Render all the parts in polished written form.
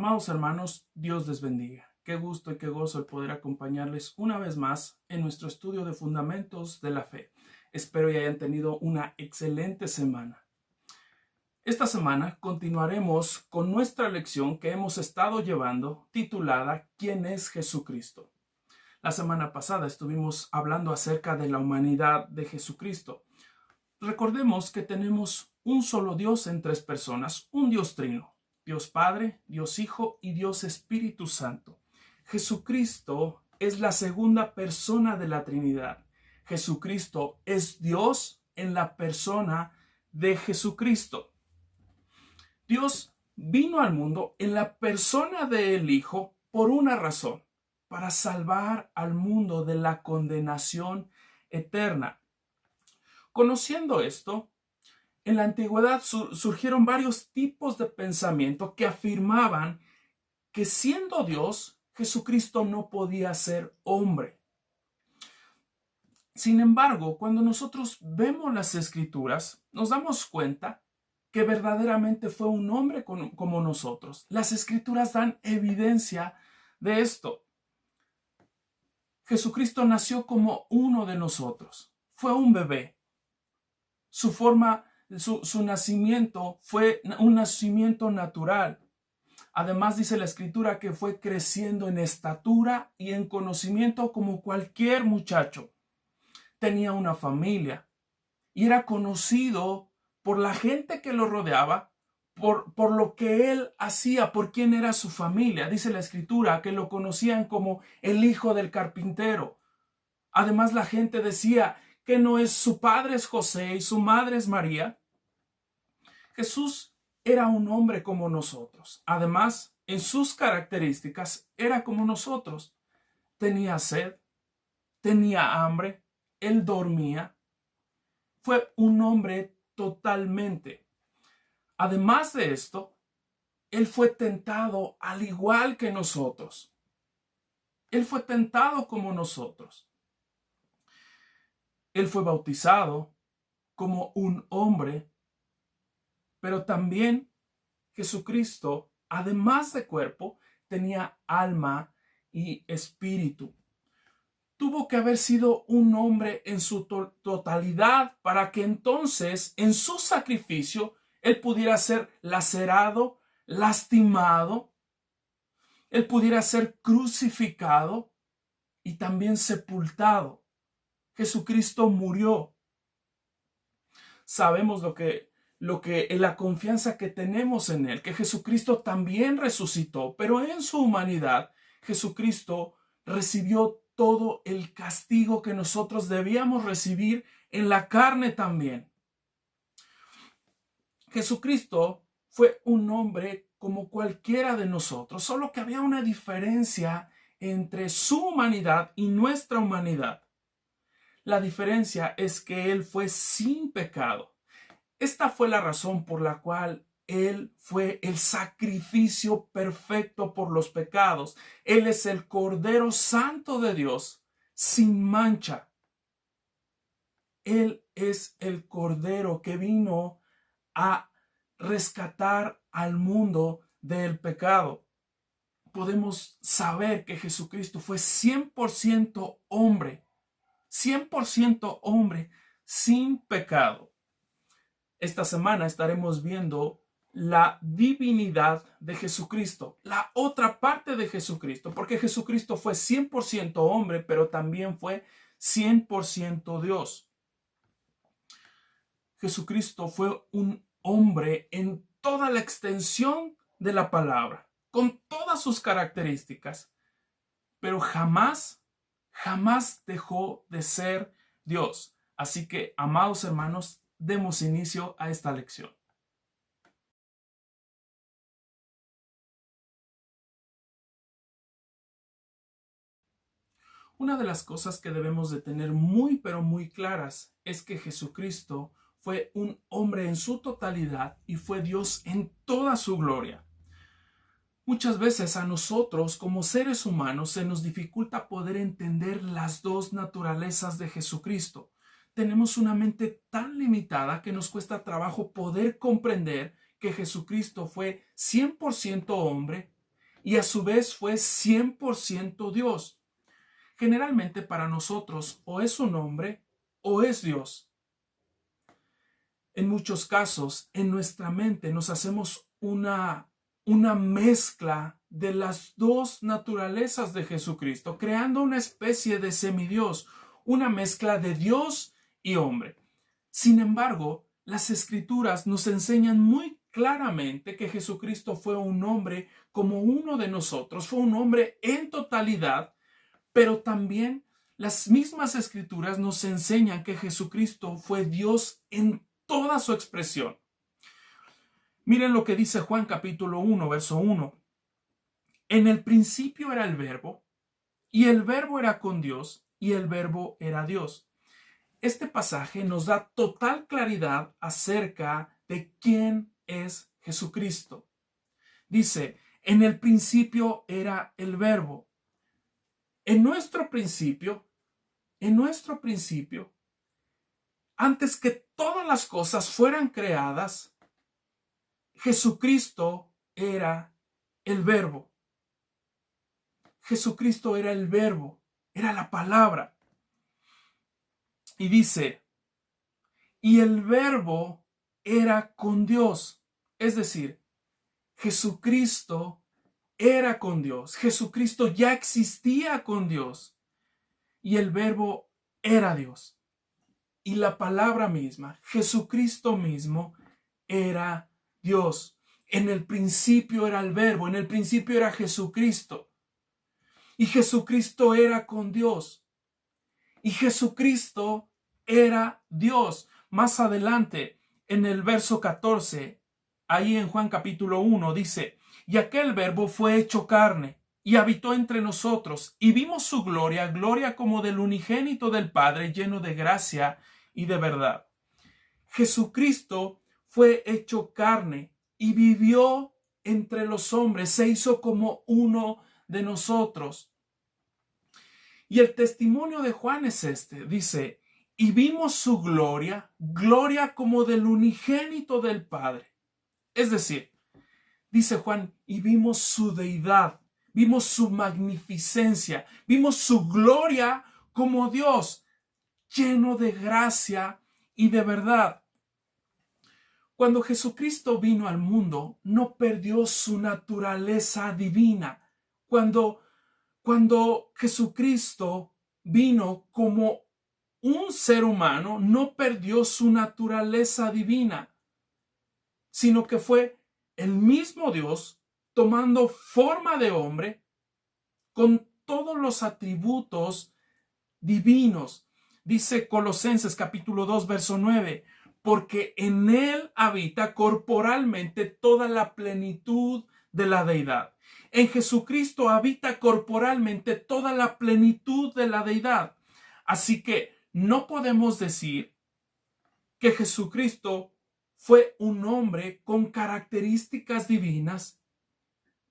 Amados hermanos, Dios les bendiga. Qué gusto y qué gozo el poder acompañarles una vez más en nuestro estudio de Fundamentos de la Fe. Espero que hayan tenido una excelente semana. Esta semana continuaremos con nuestra lección que hemos estado llevando titulada ¿Quién es Jesucristo? La semana pasada estuvimos hablando acerca de la humanidad de Jesucristo. Recordemos que tenemos un solo Dios en tres personas, un Dios trino. Dios Padre, Dios Hijo y Dios Espíritu Santo. Jesucristo es la segunda persona de la Trinidad. Jesucristo es Dios en la persona de Jesucristo. Dios vino al mundo en la persona del Hijo por una razón, para salvar al mundo de la condenación eterna. Conociendo esto, en la antigüedad surgieron varios tipos de pensamiento que afirmaban que siendo Dios, Jesucristo no podía ser hombre. Sin embargo, cuando nosotros vemos las Escrituras, nos damos cuenta que verdaderamente fue un hombre como nosotros. Las Escrituras dan evidencia de esto. Jesucristo nació como uno de nosotros. Fue un bebé. Su nacimiento fue un nacimiento natural. Además, dice la Escritura que fue creciendo en estatura y en conocimiento como cualquier muchacho. Tenía una familia y era conocido por la gente que lo rodeaba, por lo que él hacía, por quién era su familia. Dice la Escritura que lo conocían como el hijo del carpintero. Además, la gente decía que no es su padre es José y su madre es María. Jesús era un hombre como nosotros. Además, en sus características era como nosotros. Tenía sed, tenía hambre, él dormía. Fue un hombre totalmente. Además de esto, él fue tentado al igual que nosotros. Él fue tentado como nosotros. Él fue bautizado como un hombre, pero también Jesucristo, además de cuerpo, tenía alma y espíritu. Tuvo que haber sido un hombre en su totalidad para que entonces en su sacrificio él pudiera ser lacerado, lastimado, él pudiera ser crucificado y también sepultado. Jesucristo murió. Sabemos la confianza que tenemos en él, que Jesucristo también resucitó, pero en su humanidad, Jesucristo recibió todo el castigo que nosotros debíamos recibir en la carne también. Jesucristo fue un hombre como cualquiera de nosotros, solo que había una diferencia entre su humanidad y nuestra humanidad. La diferencia es que él fue sin pecado. Esta fue la razón por la cual él fue el sacrificio perfecto por los pecados. Él es el Cordero Santo de Dios, sin mancha. Él es el Cordero que vino a rescatar al mundo del pecado. Podemos saber que Jesucristo fue 100% hombre, 100% hombre, sin pecado. Esta semana estaremos viendo la divinidad de Jesucristo, la otra parte de Jesucristo, porque Jesucristo fue 100% hombre, pero también fue 100% Dios. Jesucristo fue un hombre en toda la extensión de la palabra, con todas sus características, pero jamás dejó de ser Dios. Así que, amados hermanos, demos inicio a esta lección. Una de las cosas que debemos de tener muy pero muy claras es que Jesucristo fue un hombre en su totalidad y fue Dios en toda su gloria. Muchas veces a nosotros como seres humanos se nos dificulta poder entender las dos naturalezas de Jesucristo. Tenemos una mente tan limitada que nos cuesta trabajo poder comprender que Jesucristo fue 100% hombre y a su vez fue 100% Dios. Generalmente para nosotros o es un hombre o es Dios. En muchos casos en nuestra mente nos hacemos una mezcla de las dos naturalezas de Jesucristo, creando una especie de semidios, una mezcla de Dios y hombre. Sin embargo, las Escrituras nos enseñan muy claramente que Jesucristo fue un hombre como uno de nosotros, fue un hombre en totalidad, pero también las mismas Escrituras nos enseñan que Jesucristo fue Dios en toda su expresión. Miren lo que dice Juan capítulo 1, verso 1. En el principio era el Verbo, y el Verbo era con Dios, y el Verbo era Dios. Este pasaje nos da total claridad acerca de quién es Jesucristo. Dice, en el principio era el Verbo. En nuestro principio, antes que todas las cosas fueran creadas, Jesucristo era el Verbo. Jesucristo era el Verbo, era la palabra. Y dice, y el Verbo era con Dios. Es decir, Jesucristo era con Dios. Jesucristo ya existía con Dios. Y el Verbo era Dios. Y la palabra misma, Jesucristo mismo, era Dios. En el principio era el Verbo, en el principio era Jesucristo. Y Jesucristo era con Dios. Y Jesucristo era Dios. Más adelante, en el verso 14, ahí en Juan capítulo 1, dice, y aquel Verbo fue hecho carne, y habitó entre nosotros, y vimos su gloria, gloria como del unigénito del Padre, lleno de gracia y de verdad. Jesucristo fue hecho carne y vivió entre los hombres, se hizo como uno de nosotros. Y el testimonio de Juan es este, dice, y vimos su gloria, gloria como del unigénito del Padre. Es decir, dice Juan, y vimos su deidad, vimos su magnificencia, vimos su gloria como Dios, lleno de gracia y de verdad. Cuando Jesucristo vino al mundo, no perdió su naturaleza divina. Cuando Jesucristo vino como un ser humano, no perdió su naturaleza divina, sino que fue el mismo Dios tomando forma de hombre con todos los atributos divinos. Dice Colosenses capítulo 2, verso 9, porque en él habita corporalmente toda la plenitud de la deidad. En Jesucristo habita corporalmente toda la plenitud de la deidad. Así que no podemos decir que Jesucristo fue un hombre con características divinas,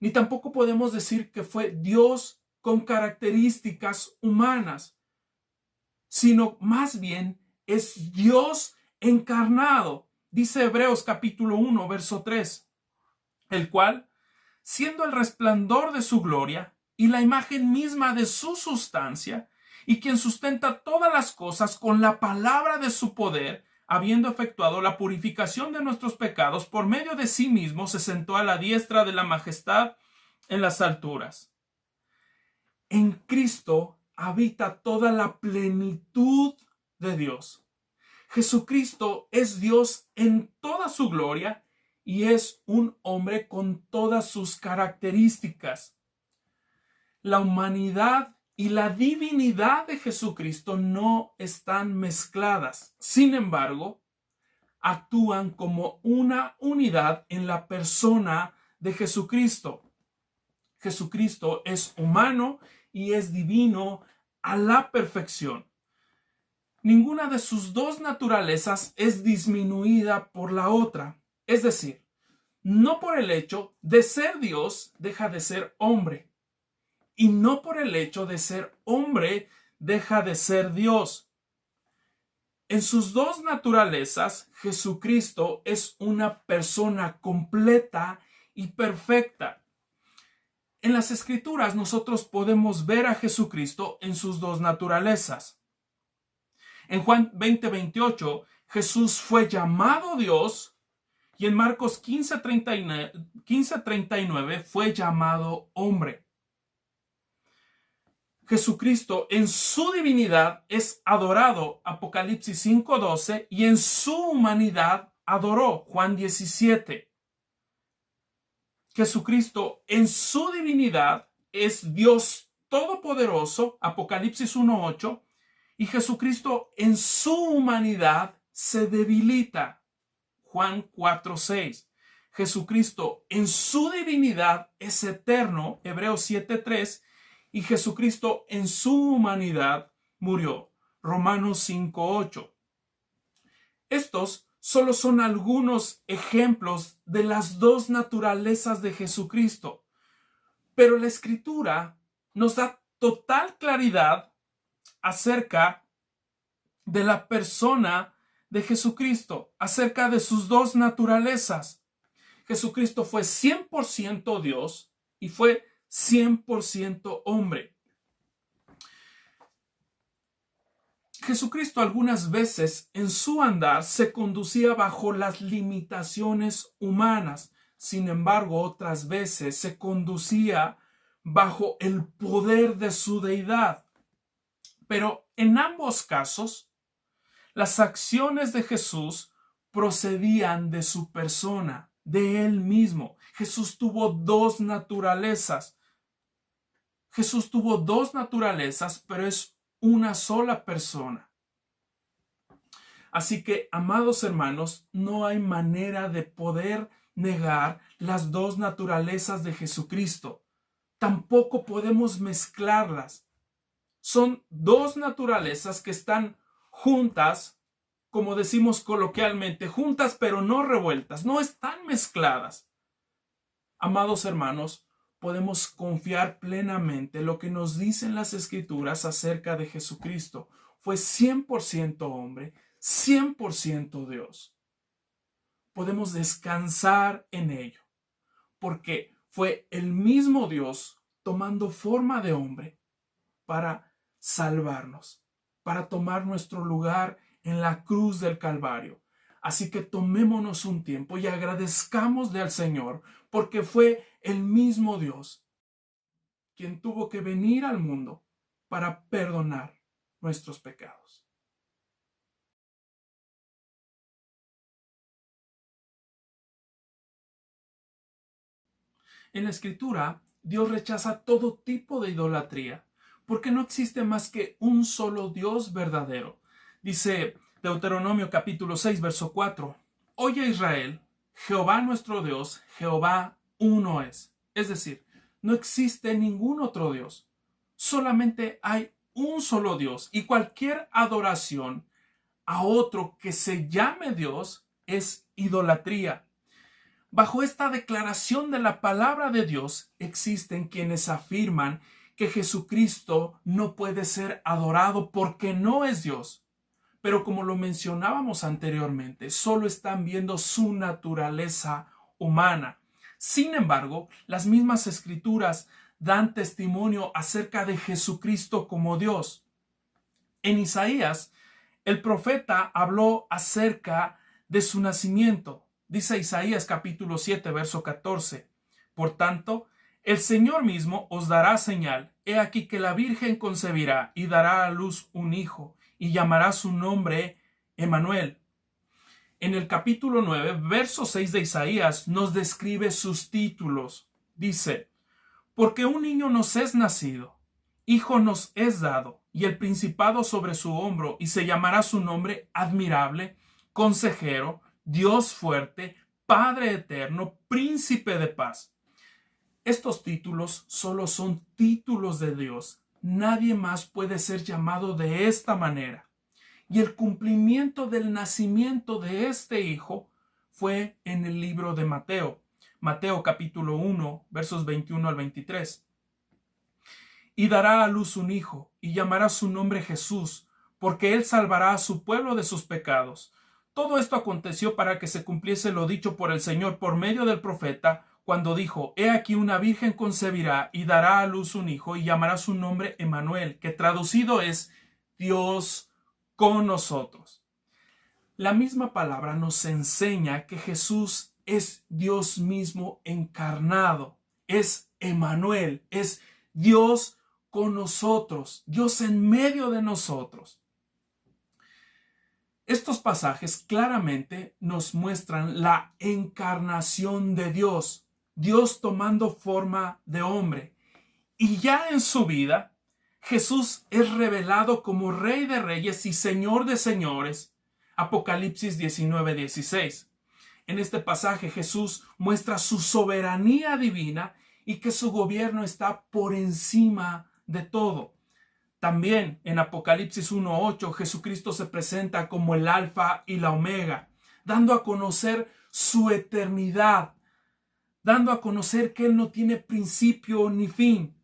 ni tampoco podemos decir que fue Dios con características humanas, sino más bien es Dios encarnado. Dice Hebreos capítulo 1, verso 3, el cual, siendo el resplandor de su gloria y la imagen misma de su sustancia, y quien sustenta todas las cosas con la palabra de su poder, habiendo efectuado la purificación de nuestros pecados, por medio de sí mismo se sentó a la diestra de la majestad en las alturas. En Cristo habita toda la plenitud de Dios. Jesucristo es Dios en toda su gloria y es un hombre con todas sus características. La humanidad y la divinidad de Jesucristo no están mezcladas. Sin embargo, actúan como una unidad en la persona de Jesucristo. Jesucristo es humano y es divino a la perfección. Ninguna de sus dos naturalezas es disminuida por la otra. Es decir, no por el hecho de ser Dios deja de ser hombre. Y no por el hecho de ser hombre deja de ser Dios. En sus dos naturalezas, Jesucristo es una persona completa y perfecta. En las Escrituras nosotros podemos ver a Jesucristo en sus dos naturalezas. En Juan 20:28, Jesús fue llamado Dios y en Marcos 15:39 fue llamado hombre. Jesucristo en su divinidad es adorado, Apocalipsis 5:12, y en su humanidad adoró, Juan 17. Jesucristo en su divinidad es Dios todopoderoso, Apocalipsis 1:8, y Jesucristo en su humanidad se debilita, Juan 4:6. Jesucristo en su divinidad es eterno, Hebreos 7:3, y Jesucristo en su humanidad murió, Romanos 5:8. Estos solo son algunos ejemplos de las dos naturalezas de Jesucristo, pero la Escritura nos da total claridad acerca de la persona de Jesucristo, acerca de sus dos naturalezas. Jesucristo fue 100% Dios y fue 100% hombre. Jesucristo algunas veces en su andar se conducía bajo las limitaciones humanas. Sin embargo, otras veces se conducía bajo el poder de su deidad. Pero en ambos casos, las acciones de Jesús procedían de su persona, de él mismo. Jesús tuvo dos naturalezas. Jesús tuvo dos naturalezas, pero es una sola persona. Así que, amados hermanos, no hay manera de poder negar las dos naturalezas de Jesucristo. Tampoco podemos mezclarlas. Son dos naturalezas que están juntas, como decimos coloquialmente, juntas pero no revueltas, no están mezcladas. Amados hermanos, podemos confiar plenamente en lo que nos dicen las Escrituras acerca de Jesucristo. Fue 100% hombre, 100% Dios. Podemos descansar en ello, porque fue el mismo Dios tomando forma de hombre para salvarnos, para tomar nuestro lugar en la cruz del Calvario. Así que tomémonos un tiempo y agradezcámosle al Señor, porque fue el mismo Dios quien tuvo que venir al mundo para perdonar nuestros pecados. En la Escritura, Dios rechaza todo tipo de idolatría, porque no existe más que un solo Dios verdadero. Dice Deuteronomio capítulo 6, verso 4. Oye Israel, Jehová nuestro Dios, Jehová uno es. Es decir, no existe ningún otro Dios. Solamente hay un solo Dios, y cualquier adoración a otro que se llame Dios es idolatría. Bajo esta declaración de la palabra de Dios, existen quienes afirman que Jesucristo no puede ser adorado porque no es Dios. Pero como lo mencionábamos anteriormente, solo están viendo su naturaleza humana. Sin embargo, las mismas Escrituras dan testimonio acerca de Jesucristo como Dios. En Isaías, el profeta habló acerca de su nacimiento. Dice Isaías capítulo 7, verso 14. Por tanto, el Señor mismo os dará señal. He aquí que la Virgen concebirá y dará a luz un hijo, y llamará su nombre Emmanuel. En el capítulo 9, verso 6 de Isaías, nos describe sus títulos. Dice, porque un niño nos es nacido, hijo nos es dado, y el principado sobre su hombro, y se llamará su nombre admirable, consejero, Dios fuerte, Padre eterno, príncipe de paz. Estos títulos solo son títulos de Dios, nadie más puede ser llamado de esta manera. Y el cumplimiento del nacimiento de este hijo fue en el libro de Mateo. Mateo capítulo 1, versos 21 al 23. Y dará a luz un hijo, y llamará su nombre Jesús, porque él salvará a su pueblo de sus pecados. Todo esto aconteció para que se cumpliese lo dicho por el Señor por medio del profeta, cuando dijo: He aquí una virgen concebirá y dará a luz un hijo, y llamará su nombre Emmanuel, que traducido es Dios con nosotros. La misma palabra nos enseña que Jesús es Dios mismo encarnado, es Emmanuel, es Dios con nosotros, Dios en medio de nosotros. Estos pasajes claramente nos muestran la encarnación de Dios, Dios tomando forma de hombre. Y ya en su vida, Jesús es revelado como Rey de Reyes y Señor de Señores. Apocalipsis 19:16. En este pasaje Jesús muestra su soberanía divina y que su gobierno está por encima de todo. También en Apocalipsis 1:8 Jesucristo se presenta como el Alfa y la Omega, dando a conocer su eternidad, dando a conocer que Él no tiene principio ni fin.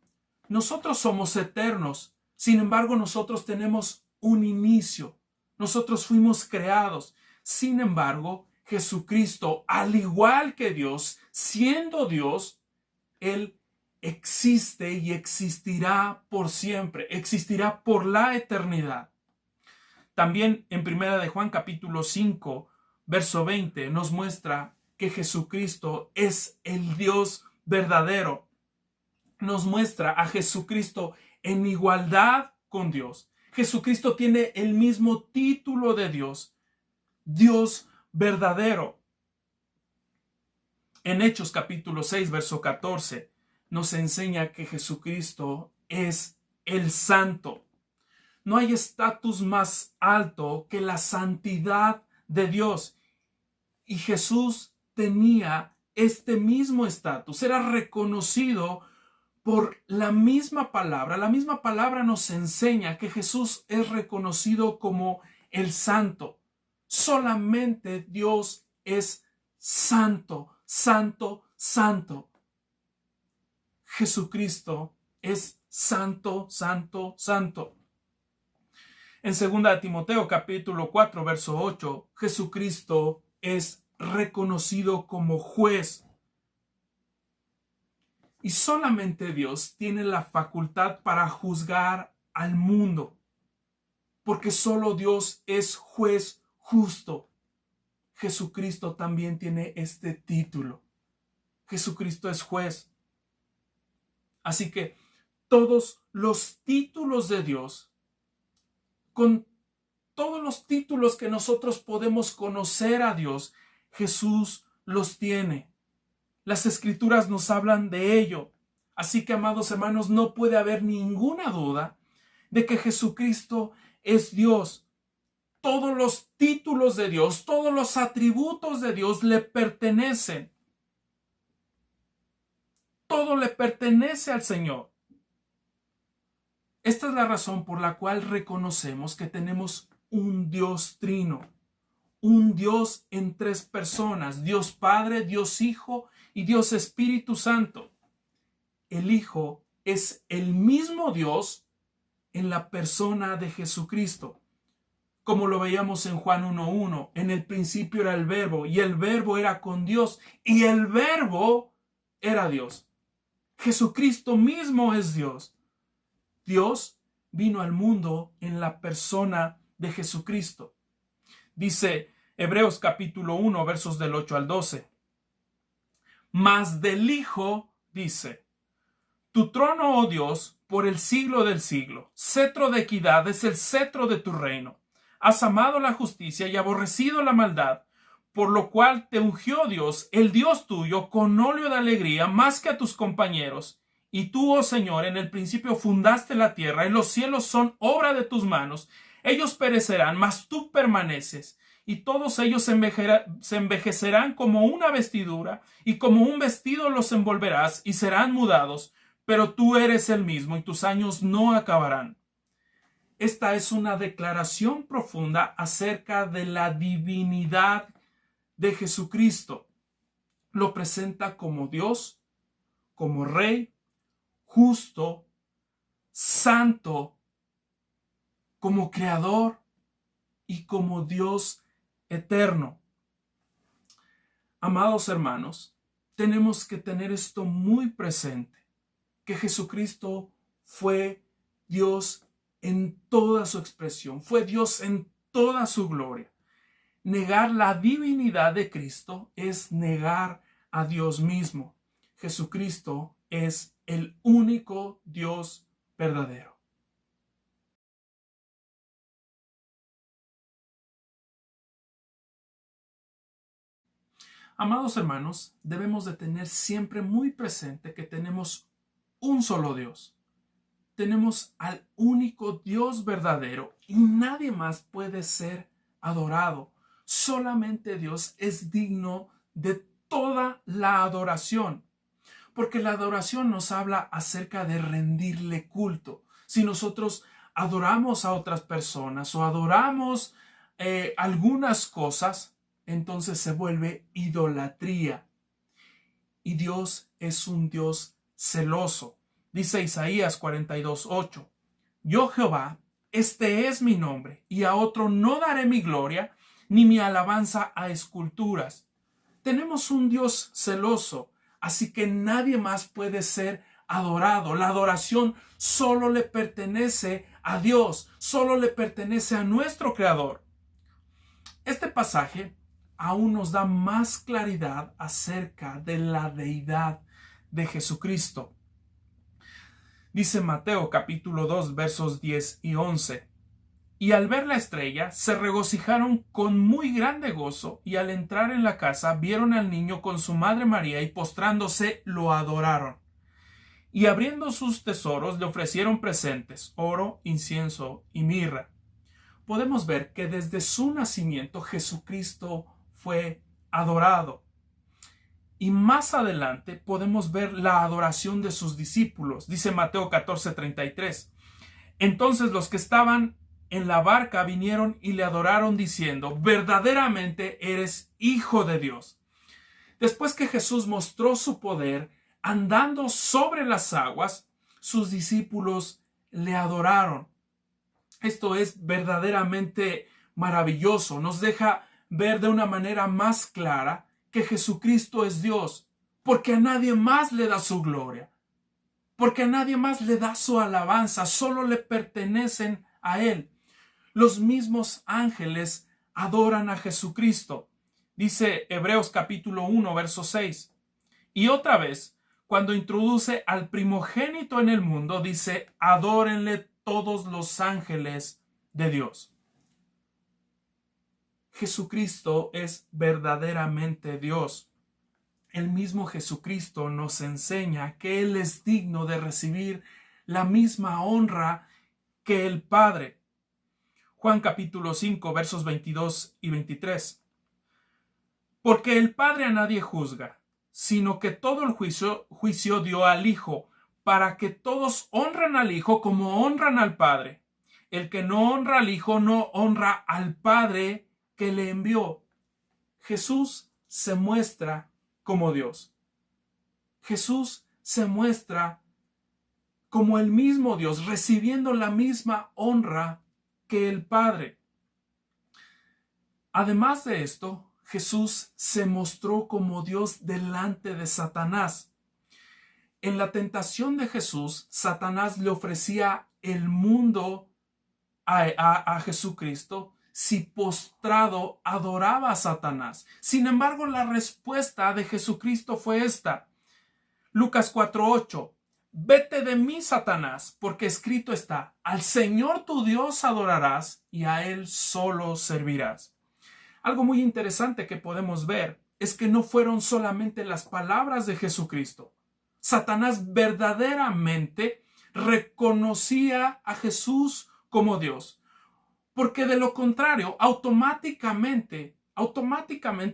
Nosotros somos eternos, sin embargo nosotros tenemos un inicio. Nosotros fuimos creados. Sin embargo, Jesucristo, al igual que Dios, siendo Dios, Él existe y existirá por siempre, existirá por la eternidad. También en 1 de Juan capítulo 5, verso 20, nos muestra que Jesucristo es el Dios verdadero. Nos muestra a Jesucristo en igualdad con Dios. Jesucristo tiene el mismo título de Dios, Dios verdadero. En Hechos capítulo 6, verso 14, nos enseña que Jesucristo es el Santo. No hay estatus más alto que la santidad de Dios. Y Jesús tenía este mismo estatus, era reconocido por la misma palabra. La misma palabra nos enseña que Jesús es reconocido como el Santo. Solamente Dios es santo, santo, santo. Jesucristo es santo, santo, santo. En 2 Timoteo capítulo 4, verso 8, Jesucristo es reconocido como juez. Y solamente Dios tiene la facultad para juzgar al mundo, porque solo Dios es juez justo. Jesucristo también tiene este título. Jesucristo es juez. Así que todos los títulos de Dios, con todos los títulos que nosotros podemos conocer a Dios, Jesús los tiene. Las Escrituras nos hablan de ello. Así que, amados hermanos, no puede haber ninguna duda de que Jesucristo es Dios. Todos los títulos de Dios, todos los atributos de Dios le pertenecen. Todo le pertenece al Señor. Esta es la razón por la cual reconocemos que tenemos un Dios trino, un Dios en tres personas, Dios Padre, Dios Hijo y Dios Espíritu Santo. El Hijo es el mismo Dios en la persona de Jesucristo. Como lo veíamos en Juan 1:1, en el principio era el Verbo, y el Verbo era con Dios, y el Verbo era Dios. Jesucristo mismo es Dios. Dios vino al mundo en la persona de Jesucristo. Dice Hebreos capítulo 1, versos del 8 al 12. Mas del Hijo dice: Tu trono, oh Dios, por el siglo del siglo. Cetro de equidad es el cetro de tu reino. Has amado la justicia y aborrecido la maldad, por lo cual te ungió Dios, el Dios tuyo, con óleo de alegría más que a tus compañeros. Y tú, oh Señor, en el principio fundaste la tierra, y los cielos son obra de tus manos. Ellos perecerán, mas tú permaneces, y todos ellos se envejecerán como una vestidura, y como un vestido los envolverás, y serán mudados. pero tú eres el mismo y tus años no acabarán. Esta es una declaración profunda acerca de la divinidad de Jesucristo. Lo presenta como Dios, como Rey, justo, santo, como Creador y como Dios eterno. Amados hermanos, tenemos que tener esto muy presente, que Jesucristo fue Dios en toda su expresión, fue Dios en toda su gloria. Negar la divinidad de Cristo es negar a Dios mismo. Jesucristo es el único Dios verdadero. Amados hermanos, debemos de tener siempre muy presente que tenemos un solo Dios. Tenemos al único Dios verdadero y nadie más puede ser adorado. Solamente Dios es digno de toda la adoración. Porque la adoración nos habla acerca de rendirle culto. Si nosotros adoramos a otras personas o adoramos algunas cosas, entonces se vuelve idolatría. Y Dios es un Dios celoso. Dice Isaías 42:8. Yo Jehová, este es mi nombre, y a otro no daré mi gloria, ni mi alabanza a esculturas. Tenemos un Dios celoso, así que nadie más puede ser adorado. La adoración solo le pertenece a Dios, solo le pertenece a nuestro Creador. Este pasaje aún nos da más claridad acerca de la deidad de Jesucristo. Dice Mateo capítulo 2 versos 10 y 11. Y al ver la estrella, se regocijaron con muy grande gozo, y al entrar en la casa, vieron al niño con su madre María, y postrándose, lo adoraron. Y abriendo sus tesoros, le ofrecieron presentes, oro, incienso y mirra. Podemos ver que desde su nacimiento Jesucristo fue adorado. Y más adelante podemos ver la adoración de sus discípulos. Dice Mateo 14:33. Entonces los que estaban en la barca vinieron y le adoraron diciendo, verdaderamente eres Hijo de Dios. Después que Jesús mostró su poder andando sobre las aguas, sus discípulos le adoraron. Esto es verdaderamente maravilloso. Nos deja ver de una manera más clara que Jesucristo es Dios, porque a nadie más le da su gloria, porque a nadie más le da su alabanza, solo le pertenecen a Él. Los mismos ángeles adoran a Jesucristo. Dice Hebreos capítulo 1, verso 6. Y otra vez, cuando introduce al primogénito en el mundo, dice, adórenle todos los ángeles de Dios. Jesucristo es verdaderamente Dios. El mismo Jesucristo nos enseña que Él es digno de recibir la misma honra que el Padre. Juan capítulo 5 versos 22 y 23. Porque el Padre a nadie juzga, sino que todo el juicio dio al Hijo, para que todos honren al Hijo como honran al Padre. El que no honra al Hijo no honra al Padre que le envió. Jesús se muestra como Dios. Jesús se muestra como el mismo Dios, recibiendo la misma honra que el Padre. Además de esto, Jesús se mostró como Dios delante de Satanás. En la tentación de Jesús, Satanás le ofrecía el mundo a Jesucristo si postrado adoraba a Satanás. Sin embargo, la respuesta de Jesucristo fue esta. Lucas 4:8. Vete de mí, Satanás, porque escrito está, al Señor tu Dios adorarás y a Él solo servirás. Algo muy interesante que podemos ver es que no fueron solamente las palabras de Jesucristo. Satanás verdaderamente reconocía a Jesús como Dios. Porque de lo contrario, automáticamente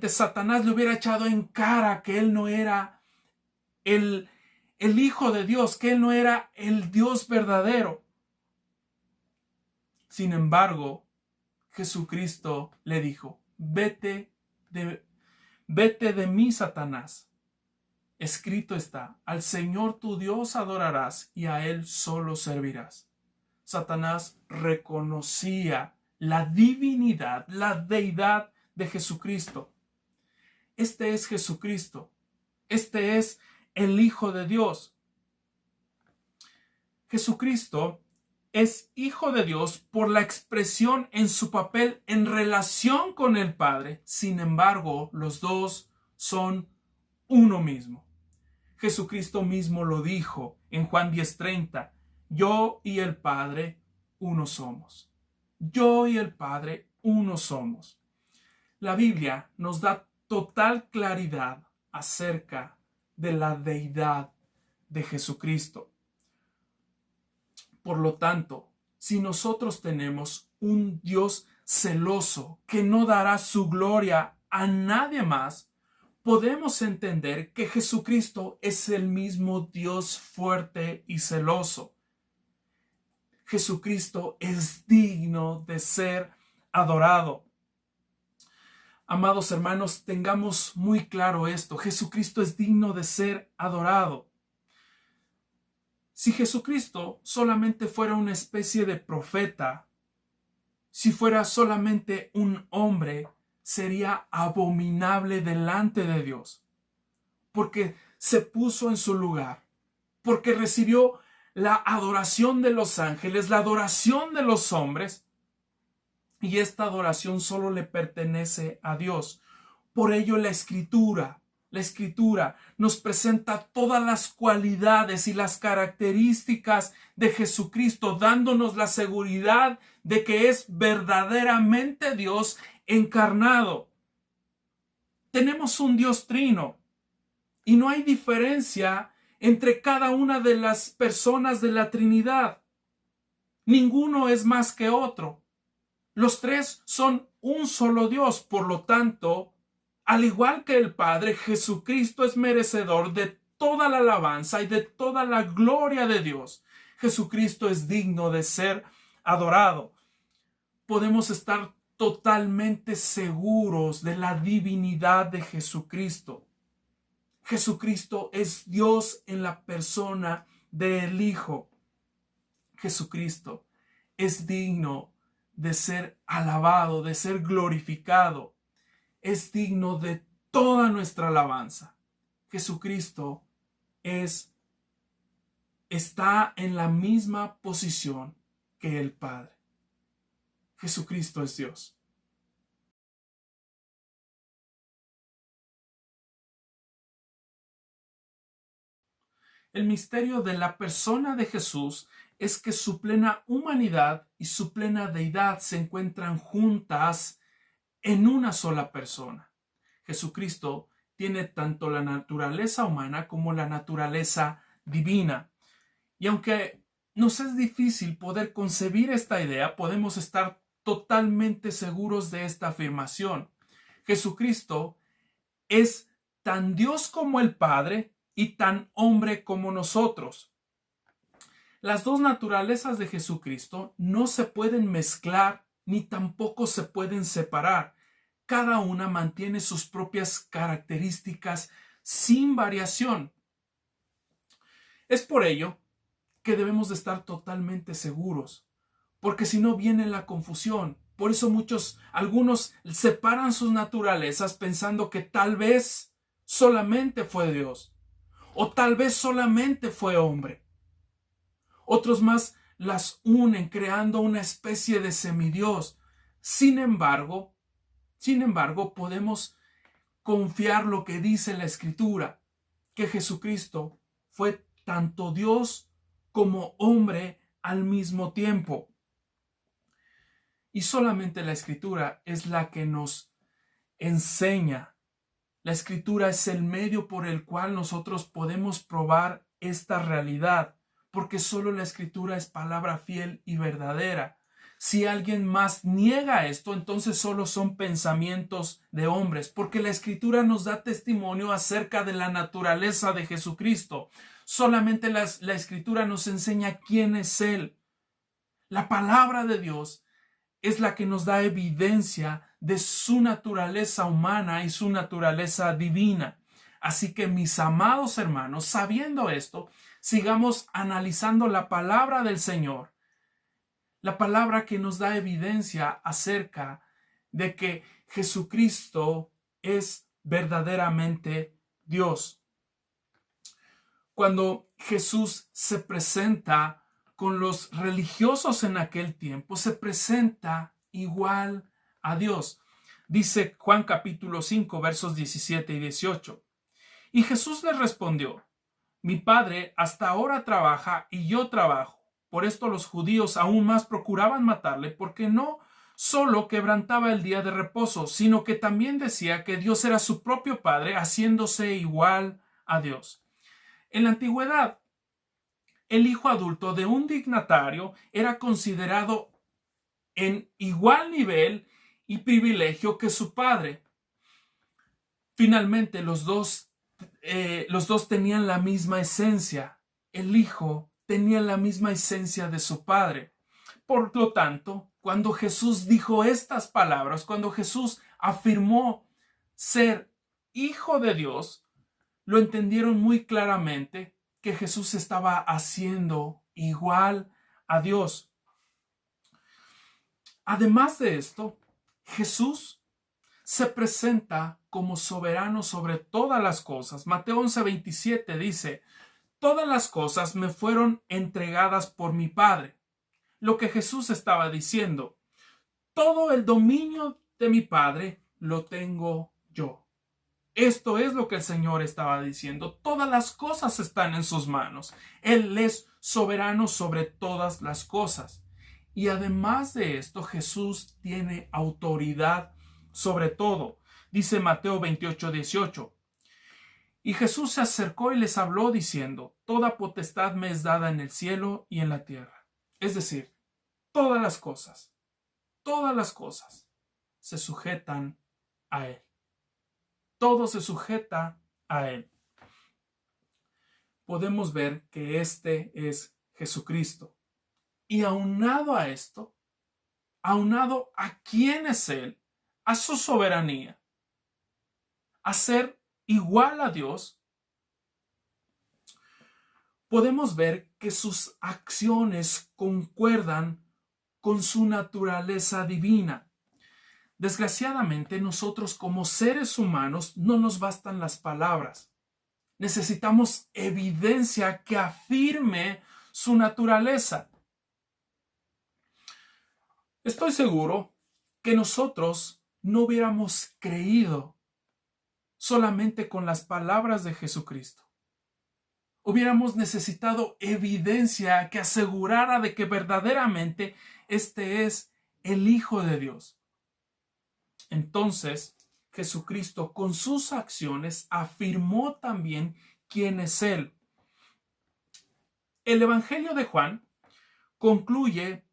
Satanás le hubiera echado en cara que él no era el el Hijo de Dios, que Él no era el Dios verdadero. Sin embargo, Jesucristo le dijo, vete de mí, Satanás. Escrito está, al Señor tu Dios adorarás y a Él solo servirás. Satanás reconocía la divinidad, la deidad de Jesucristo. Este es Jesucristo. Este es el Hijo de Dios. Jesucristo es Hijo de Dios por la expresión en su papel en relación con el Padre. Sin embargo, los dos son uno mismo. Jesucristo mismo lo dijo en Juan 10:30. Yo y el Padre uno somos. Yo y el Padre uno somos. La Biblia nos da total claridad acerca de la deidad de Jesucristo. Por lo tanto, si nosotros tenemos un Dios celoso que no dará su gloria a nadie más, podemos entender que Jesucristo es el mismo Dios fuerte y celoso. Jesucristo es digno de ser adorado. Amados hermanos, tengamos muy claro esto. Jesucristo es digno de ser adorado. Si Jesucristo solamente fuera una especie de profeta, si fuera solamente un hombre, sería abominable delante de Dios, porque se puso en su lugar, porque recibió la adoración de los ángeles, la adoración de los hombres, y esta adoración solo le pertenece a Dios. Por ello la Escritura nos presenta todas las cualidades y las características de Jesucristo, dándonos la seguridad de que es verdaderamente Dios encarnado. Tenemos un Dios trino y no hay diferencia entre cada una de las personas de la Trinidad. Ninguno es más que otro. Los tres son un solo Dios. Por lo tanto, al igual que el Padre, Jesucristo es merecedor de toda la alabanza y de toda la gloria de Dios. Jesucristo es digno de ser adorado. Podemos estar totalmente seguros de la divinidad de Jesucristo. Jesucristo es Dios en la persona del Hijo. Jesucristo es digno de ser alabado, de ser glorificado. Es digno de toda nuestra alabanza. Jesucristo está en la misma posición que el Padre. Jesucristo es Dios. El misterio de la persona de Jesús es que su plena humanidad y su plena deidad se encuentran juntas en una sola persona. Jesucristo tiene tanto la naturaleza humana como la naturaleza divina. Y aunque nos es difícil poder concebir esta idea, podemos estar totalmente seguros de esta afirmación. Jesucristo es tan Dios como el Padre y tan hombre como nosotros. Las dos naturalezas de Jesucristo no se pueden mezclar ni tampoco se pueden separar. Cada una mantiene sus propias características sin variación. Es por ello que debemos de estar totalmente seguros, porque si no viene la confusión. Por eso algunos separan sus naturalezas pensando que tal vez solamente fue Dios, o tal vez solamente fue hombre. Otros más las unen creando una especie de semidios. Sin embargo, podemos confiar lo que dice la Escritura, que Jesucristo fue tanto Dios como hombre al mismo tiempo. Y solamente la Escritura es la que nos enseña. La Escritura es el medio por el cual nosotros podemos probar esta realidad, porque solo la Escritura es palabra fiel y verdadera. Si alguien más niega esto, entonces solo son pensamientos de hombres, porque la Escritura nos da testimonio acerca de la naturaleza de Jesucristo. Solamente la Escritura nos enseña quién es Él. La palabra de Dios es la que nos da evidencia de su naturaleza humana y su naturaleza divina. Así que, mis amados hermanos, sabiendo esto, sigamos analizando la palabra del Señor, la palabra que nos da evidencia acerca de que Jesucristo es verdaderamente Dios. Cuando Jesús se presenta con los religiosos en aquel tiempo, se presenta igual a Dios. Dice Juan capítulo 5, versos 17 y 18. Y Jesús les respondió: mi Padre hasta ahora trabaja y yo trabajo. Por esto los judíos aún más procuraban matarle, porque no solo quebrantaba el día de reposo, sino que también decía que Dios era su propio Padre, haciéndose igual a Dios. En la antigüedad, el hijo adulto de un dignatario era considerado en igual nivel y privilegio que su padre. Finalmente, los dos tenían la misma esencia. El hijo tenía la misma esencia de su padre. Por lo tanto, cuando Jesús dijo estas palabras, cuando Jesús afirmó ser hijo de Dios, lo entendieron muy claramente que Jesús estaba haciendo igual a Dios. Además de esto, Jesús se presenta como soberano sobre todas las cosas. Mateo 11:27 dice: todas las cosas me fueron entregadas por mi Padre. Lo que Jesús estaba diciendo: todo el dominio de mi Padre lo tengo yo. Esto es lo que el Señor estaba diciendo. Todas las cosas están en sus manos. Él es soberano sobre todas las cosas. Y además de esto, Jesús tiene autoridad sobre todo. Dice Mateo 28:18. Y Jesús se acercó y les habló diciendo: toda potestad me es dada en el cielo y en la tierra. Es decir, todas las cosas se sujetan a Él. Todo se sujeta a Él. Podemos ver que este es Jesucristo. Y aunado a esto, aunado a quién es Él, a su soberanía, a ser igual a Dios, podemos ver que sus acciones concuerdan con su naturaleza divina. Desgraciadamente, nosotros como seres humanos no nos bastan las palabras. Necesitamos evidencia que afirme su naturaleza. Estoy seguro que nosotros no hubiéramos creído solamente con las palabras de Jesucristo. Hubiéramos necesitado evidencia que asegurara de que verdaderamente este es el Hijo de Dios. Entonces, Jesucristo con sus acciones afirmó también quién es Él. El Evangelio de Juan concluye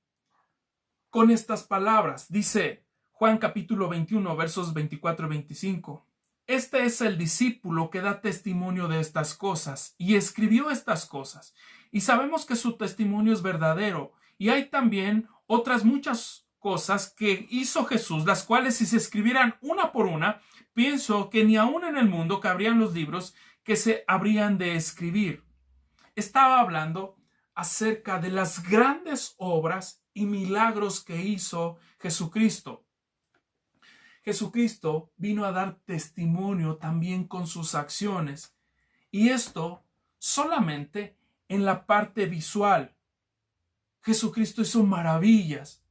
con estas palabras. Dice Juan capítulo 21, versos 24 y 25. Este es el discípulo que da testimonio de estas cosas y escribió estas cosas. Y sabemos que su testimonio es verdadero. Y hay también otras muchas cosas que hizo Jesús, las cuales si se escribieran una por una, pienso que ni aún en el mundo cabrían los libros que se habrían de escribir. Estaba hablando acerca de las grandes obras y milagros que hizo Jesucristo. Jesucristo vino a dar testimonio también con sus acciones, y esto solamente en la parte visual. Jesucristo hizo maravillas,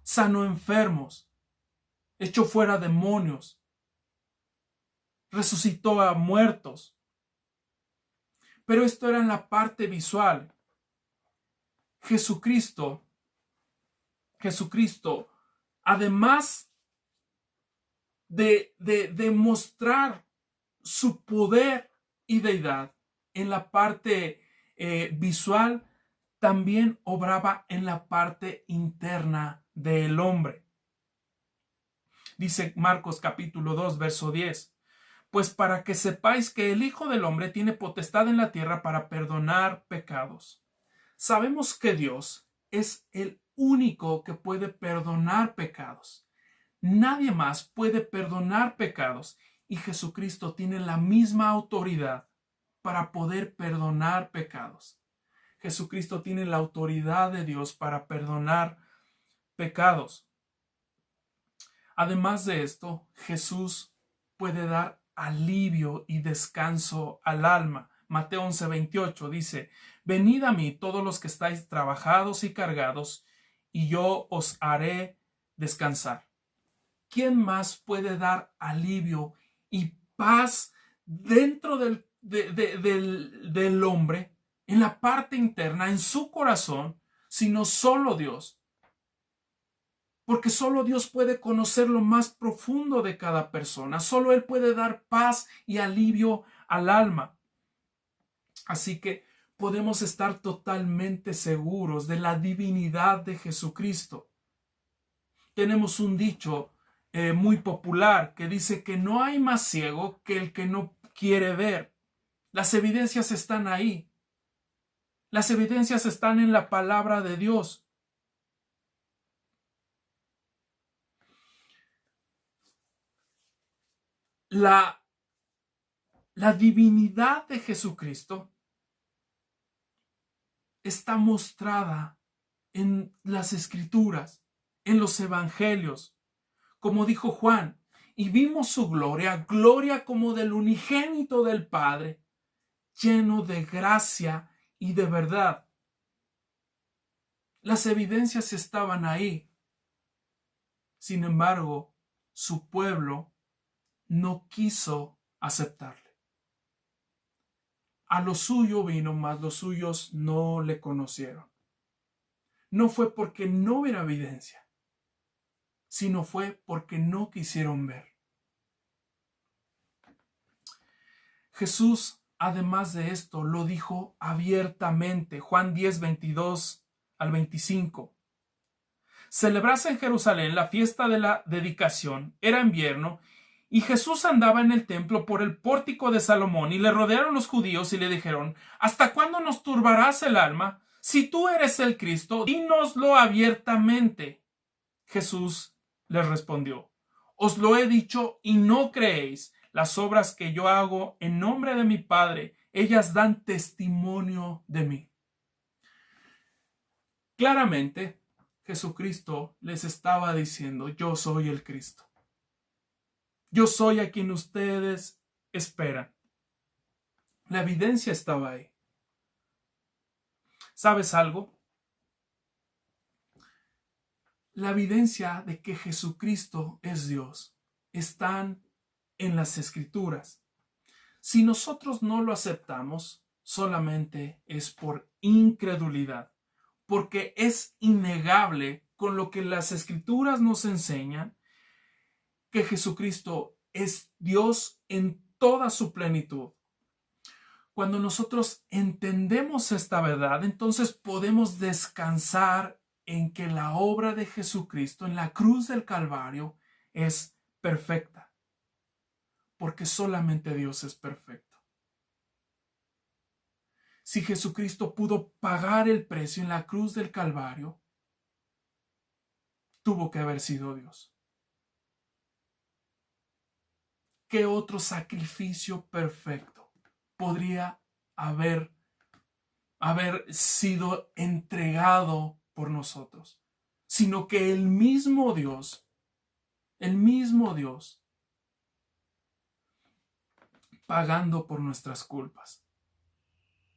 sanó enfermos, echó fuera demonios, resucitó a muertos. Pero esto era en la parte visual. Jesucristo, además de mostrar su poder y deidad en la parte visual, también obraba en la parte interna del hombre. Dice Marcos capítulo 2, verso 10. Pues para que sepáis que el Hijo del Hombre tiene potestad en la tierra para perdonar pecados. Sabemos que Dios es el único que puede perdonar pecados. Nadie más puede perdonar pecados y Jesucristo tiene la misma autoridad para poder perdonar pecados. Jesucristo tiene la autoridad de Dios para perdonar pecados. Además de esto, Jesús puede dar alivio y descanso al alma. Mateo 11:28 dice: venid a mí todos los que estáis trabajados y cargados, y yo os haré descansar. ¿Quién más puede dar alivio y paz dentro del hombre, en la parte interna, en su corazón, sino solo Dios? Porque solo Dios puede conocer lo más profundo de cada persona. Solo Él puede dar paz y alivio al alma. Así que podemos estar totalmente seguros de la divinidad de Jesucristo. Tenemos un dicho muy popular que dice que no hay más ciego que el que no quiere ver. Las evidencias están ahí. Las evidencias están en la palabra de Dios. La divinidad de Jesucristo está mostrada en las Escrituras, en los Evangelios. Como dijo Juan, y vimos su gloria, gloria como del unigénito del Padre, lleno de gracia y de verdad. Las evidencias estaban ahí. Sin embargo, su pueblo no quiso aceptarle. A lo suyo vino, mas los suyos no le conocieron. No fue porque no hubiera evidencia, sino fue porque no quisieron ver. Jesús, además de esto, lo dijo abiertamente. Juan 10, 22 al 25. Celebrase en Jerusalén la fiesta de la dedicación. Era invierno y Jesús andaba en el templo por el pórtico de Salomón, y le rodearon los judíos y le dijeron: ¿hasta cuándo nos turbarás el alma? Si tú eres el Cristo, dínoslo abiertamente. Jesús les respondió: os lo he dicho y no creéis. Las obras que yo hago en nombre de mi Padre, ellas dan testimonio de mí. Claramente, Jesucristo les estaba diciendo: yo soy el Cristo. Yo soy a quien ustedes esperan. La evidencia estaba ahí. ¿Sabes algo? La evidencia de que Jesucristo es Dios están en las Escrituras. Si nosotros no lo aceptamos, solamente es por incredulidad, porque es innegable con lo que las Escrituras nos enseñan que Jesucristo es Dios en toda su plenitud. Cuando nosotros entendemos esta verdad, entonces podemos descansar en que la obra de Jesucristo en la cruz del Calvario es perfecta, porque solamente Dios es perfecto. Si Jesucristo pudo pagar el precio en la cruz del Calvario, tuvo que haber sido Dios. ¿Qué otro sacrificio perfecto podría haber sido entregado por nosotros? Sino que el mismo Dios, pagando por nuestras culpas,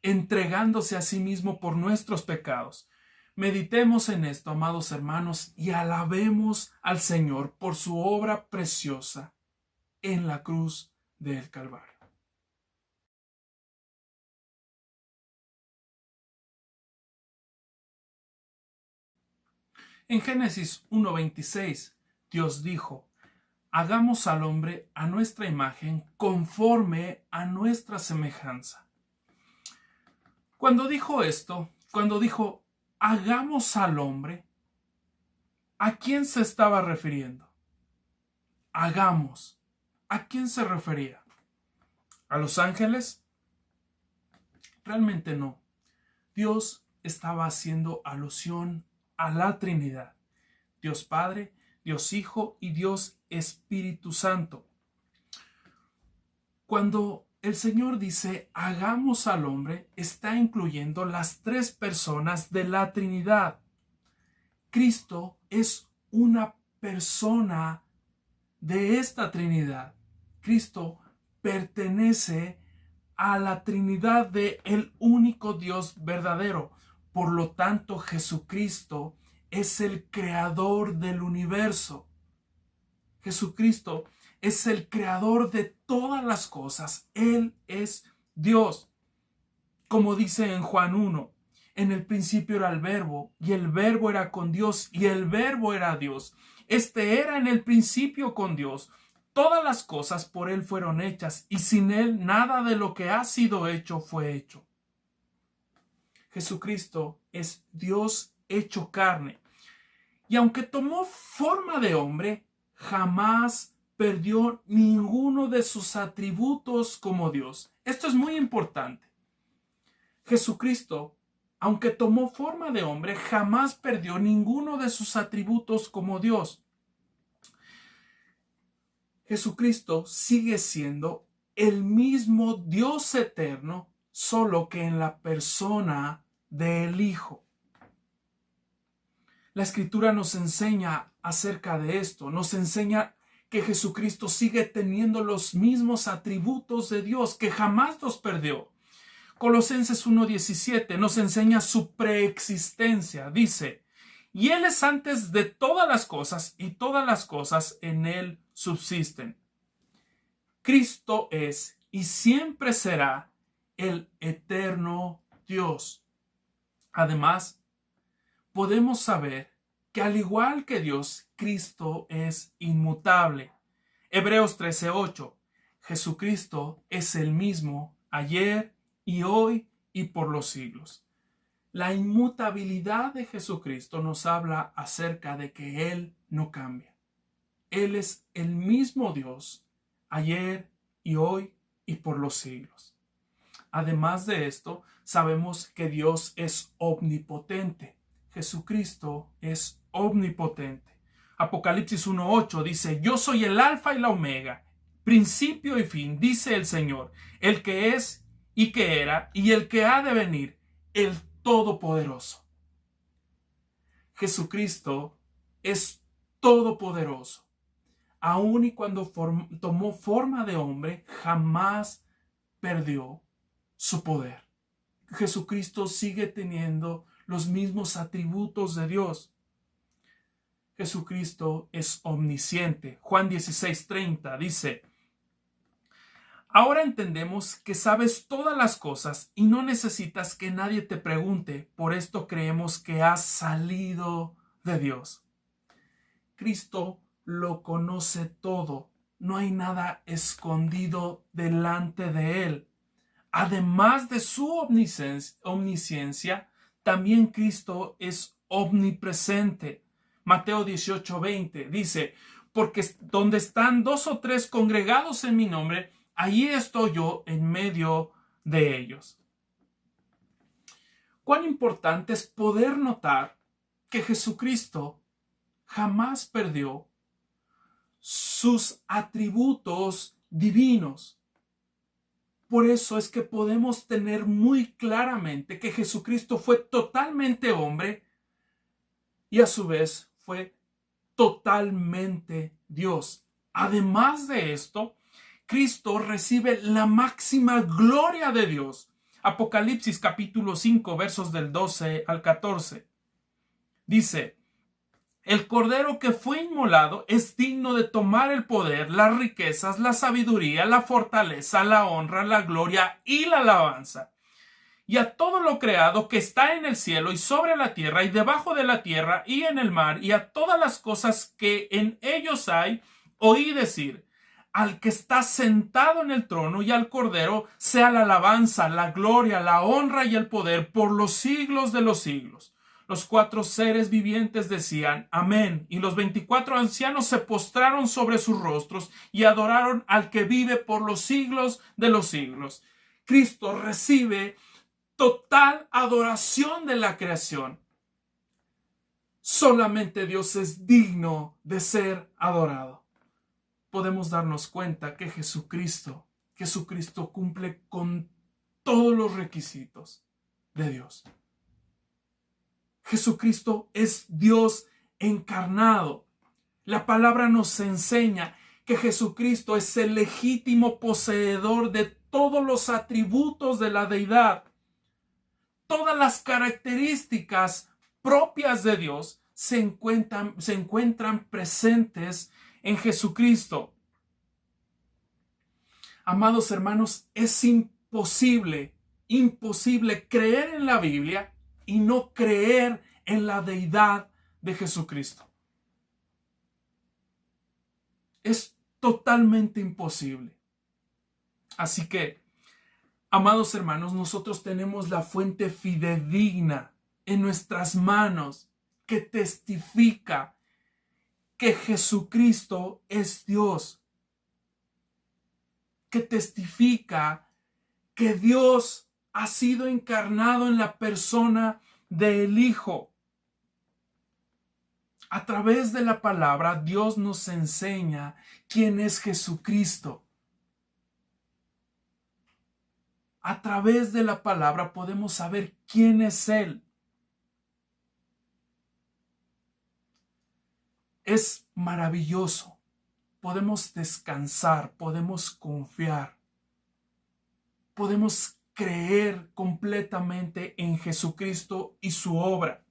entregándose a sí mismo por nuestros pecados. Meditemos en esto, amados hermanos, y alabemos al Señor por su obra preciosa en la cruz del Calvario. En Génesis 1:26, Dios dijo: hagamos al hombre a nuestra imagen, conforme a nuestra semejanza. Cuando dijo esto, cuando dijo hagamos al hombre, ¿a quién se estaba refiriendo? Hagamos. ¿A quién se refería? ¿A los ángeles? Realmente no. Dios estaba haciendo alusión a la Trinidad. Dios Padre, Dios Hijo y Dios Espíritu Santo. Cuando el Señor dice hagamos al hombre, está incluyendo las tres personas de la Trinidad. Cristo es una persona de esta Trinidad. Cristo pertenece a la Trinidad de el único Dios verdadero. Por lo tanto, Jesucristo es el creador del universo. Jesucristo es el creador de todas las cosas. Él es Dios. Como dice en Juan 1, en el principio era el Verbo, y el Verbo era con Dios, y el Verbo era Dios. Este era en el principio con Dios. Todas las cosas por Él fueron hechas, y sin Él nada de lo que ha sido hecho fue hecho. Jesucristo es Dios hecho carne. Y aunque tomó forma de hombre, jamás perdió ninguno de sus atributos como Dios. Esto es muy importante. Jesucristo, aunque tomó forma de hombre, jamás perdió ninguno de sus atributos como Dios. Jesucristo sigue siendo el mismo Dios eterno, solo que en la persona del Hijo. La Escritura nos enseña acerca de esto, nos enseña que Jesucristo sigue teniendo los mismos atributos de Dios, que jamás los perdió. Colosenses 1:17 nos enseña su preexistencia. Dice, y Él es antes de todas las cosas, y todas las cosas en Él subsisten. Cristo es y siempre será el eterno Dios. Además, podemos saber que al igual que Dios, Cristo es inmutable. Hebreos 13:8. Jesucristo es el mismo ayer y hoy y por los siglos. La inmutabilidad de Jesucristo nos habla acerca de que Él no cambia. Él es el mismo Dios ayer y hoy y por los siglos. Además de esto, sabemos que Dios es omnipotente. Jesucristo es omnipotente. Apocalipsis 1:8 dice, yo soy el alfa y la omega, principio y fin, dice el Señor, el que es y que era y el que ha de venir, el Todopoderoso. Jesucristo es todopoderoso. Aun y cuando tomó forma de hombre, jamás perdió su poder. Jesucristo sigue teniendo los mismos atributos de Dios. Jesucristo es omnisciente. Juan 16:30 dice, ahora entendemos que sabes todas las cosas y no necesitas que nadie te pregunte. Por esto creemos que has salido de Dios. Cristo lo conoce todo. No hay nada escondido delante de Él. Además de su omnisciencia, también Cristo es omnipresente. Mateo 18:20 dice, porque donde están 2 o 3 congregados en mi nombre, allí estoy yo en medio de ellos. Cuán importante es poder notar que Jesucristo jamás perdió sus atributos divinos. Por eso es que podemos tener muy claramente que Jesucristo fue totalmente hombre y a su vez fue totalmente Dios. Además de esto, Cristo recibe la máxima gloria de Dios. Apocalipsis capítulo 5, versos del 12 al 14. Dice, el Cordero que fue inmolado es digno de tomar el poder, las riquezas, la sabiduría, la fortaleza, la honra, la gloria y la alabanza. Y a todo lo creado que está en el cielo y sobre la tierra y debajo de la tierra y en el mar y a todas las cosas que en ellos hay, oí decir, al que está sentado en el trono y al Cordero sea la alabanza, la gloria, la honra y el poder por los siglos de los siglos. Los 4 seres vivientes decían, amén. Y los 24 ancianos se postraron sobre sus rostros y adoraron al que vive por los siglos de los siglos. Cristo recibe total adoración de la creación. Solamente Dios es digno de ser adorado. Podemos darnos cuenta que Jesucristo cumple con todos los requisitos de Dios. Jesucristo es Dios encarnado. La palabra nos enseña que Jesucristo es el legítimo poseedor de todos los atributos de la deidad. Todas las características propias de Dios se encuentran presentes en Jesucristo. Amados hermanos, es imposible creer en la Biblia y no creer en la deidad de Jesucristo. Es totalmente imposible. Así que, amados hermanos, nosotros tenemos la fuente fidedigna en nuestras manos que testifica que Jesucristo es Dios, que testifica que Dios ha sido encarnado en la persona del Hijo. A través de la palabra, Dios nos enseña quién es Jesucristo. A través de la palabra podemos saber quién es Él. Es maravilloso. Podemos descansar, podemos confiar, podemos creer completamente en Jesucristo y su obra.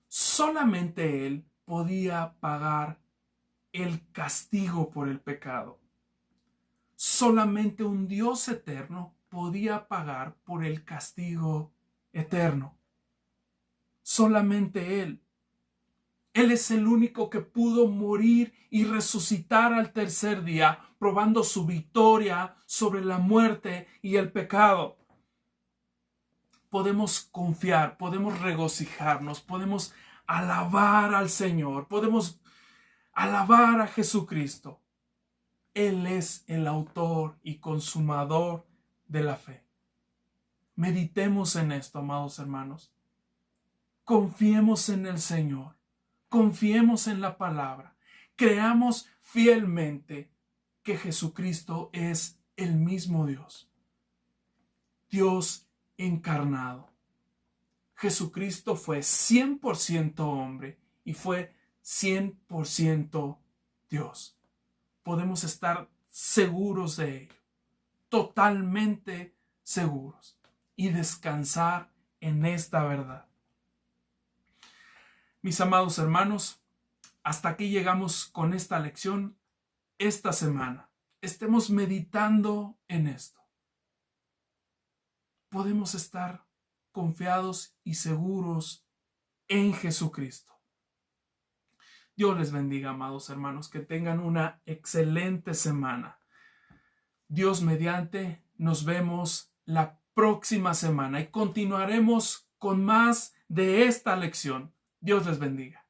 Solamente Él podía pagar el castigo por el pecado. Solamente un Dios eterno podía pagar por el castigo eterno. Solamente Él. Él es el único que pudo morir y resucitar al tercer día, probando su victoria sobre la muerte y el pecado. Podemos confiar, podemos regocijarnos, podemos alabar al Señor, podemos alabar a Jesucristo. Él es el autor y consumador de la fe. Meditemos en esto, amados hermanos. Confiemos en el Señor. Confiemos en la palabra. Creamos fielmente que Jesucristo es el mismo Dios. Dios encarnado. Jesucristo fue 100% hombre y fue 100% Dios. Podemos estar seguros de ello. Totalmente seguros. Y descansar en esta verdad. Mis amados hermanos, hasta aquí llegamos con esta lección esta semana. Estemos meditando en esto. Podemos estar confiados y seguros en Jesucristo. Dios les bendiga, amados hermanos, que tengan una excelente semana. Dios mediante, nos vemos la próxima semana y continuaremos con más de esta lección. Dios les bendiga.